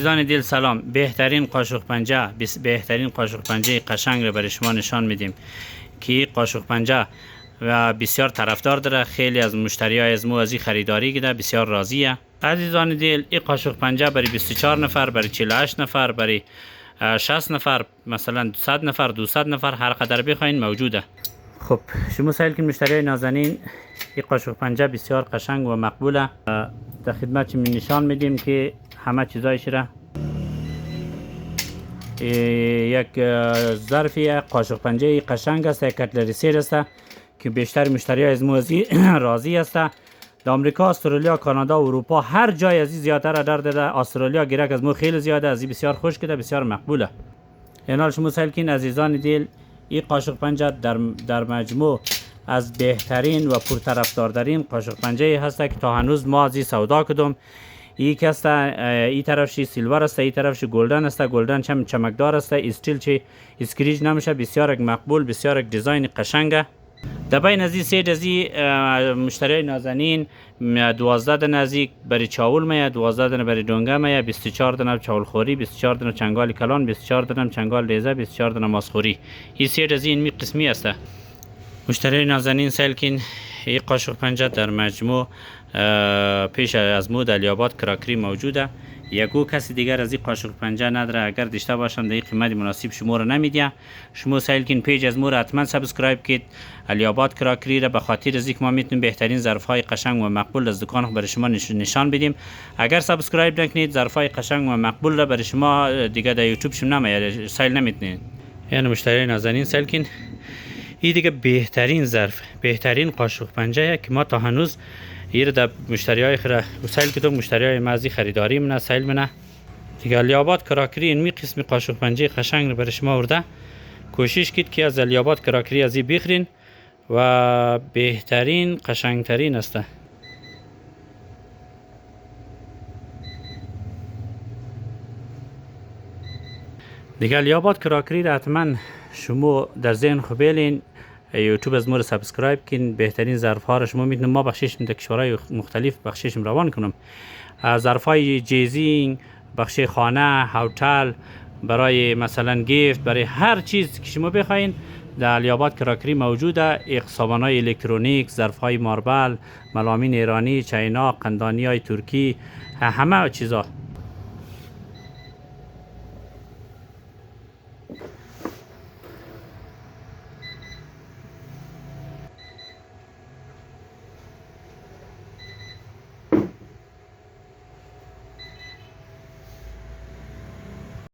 عزیزان دل سلام. بهترین قاشق پنجه قشنگ رو برای شما نشان میدیم که قاشق پنجه و بسیار طرفدار داره. خیلی از مشتری های از مو از این خریداری کرده، بسیار راضیه. عزیزان دل، این قاشق پنجه برای 24 نفر، برای 48 نفر، برای 60 نفر، مثلا 200 نفر، 200 نفر، هر قدر بخواین موجوده. خب شما سایل که مشتری های نازنین، این قاشق پنجه بسیار قشنگ و مقبوله. در خدمت می نشان میدیم که همه چیزایش را یک ظرفی قاشق پنجه قشنگ است، یک کتلری سیر است که بیشتر مشتری های از موزی راضی است. در آمریکا، استرالیا، کانادا و اروپا هر جای از این زیادتر در داده. استرالیا گیرک از مو خیلی زیاده، از این بسیار خوش کده، بسیار مقبوله. اینال شما سلکین عزیزان دل، این قاشق پنجه در مجموع از بهترین و پرطرفدارترین قاشق پنجه هست که تا هنوز ما از این سودا کدم. یک است، این طرفش سیلور است، این طرفش گلدن است. گلدن چمکدار است، استیل چی اسکریج نمیشه. بسیار مقبول، بسیار دیزاین قشنگه. در بین از این سید از این مشتری نازنین 12 دنه نزدیک برای چاول میاد، 12 دنه برای دونگه میاد، 24 دنه چاول خوری، 24 دنه چنگال کلان، 24 دنه چنگال ریزه، 24 دنه ماسخوری. این سید از این می قسمی است. مشتری نازنین سلکین، این قاشق پنجه در مجموع پیش از مود علیاباد کراکری موجوده. یکو کسی دیگر از این قاشق پنجه نداره. اگر داشته باشن در این قیمت مناسب شما را نمیدیا. شما سایلکین پیج از مو را حتما سابسکرایب کید. علیاباد کراکری را به خاطر از اینکه ما میتونیم بهترین ظرف های قشنگ و مقبول از دکان برای شما نشان بدیم. اگر سابسکرایب نکنید، ظرف های قشنگ و مقبول را برای شما دیگه در یوتیوب شما نمیاد سایل نمیتونید. یعنی مشتری نازنین سایلکین، این دیگه بهترین ظرف، بهترین قاشق پنجه که ما تا هنوز این در مشتری های سایل که تو مشتری های مازی خریداری منه سایل منه دیگه. علیاباد کراکری این قسم قاشق پنجه قشنگ رو برای شما ورده. کوشش کید که از علیاباد کراکری از این بخرین و بهترین قشنگترین است. دیگه علیاباد کراکری را حتما شما در ذهن خوبیلین. یوتیوب از ما رو سابسکرایب کن. بهترین ظرف ها رو شما میتونید ما بخشش در کشورهای مختلف بخشش روان کنم. ظرف های جیزینگ، بخش خانه، هتل، برای مثلا گیفت، برای هر چیز که شما بخواین در علیاباد کراکری موجوده. سامان های الکترونیک، ظرف های ماربل، ملامین ایرانی، چینا، قندانی های ترکی، همه چیزا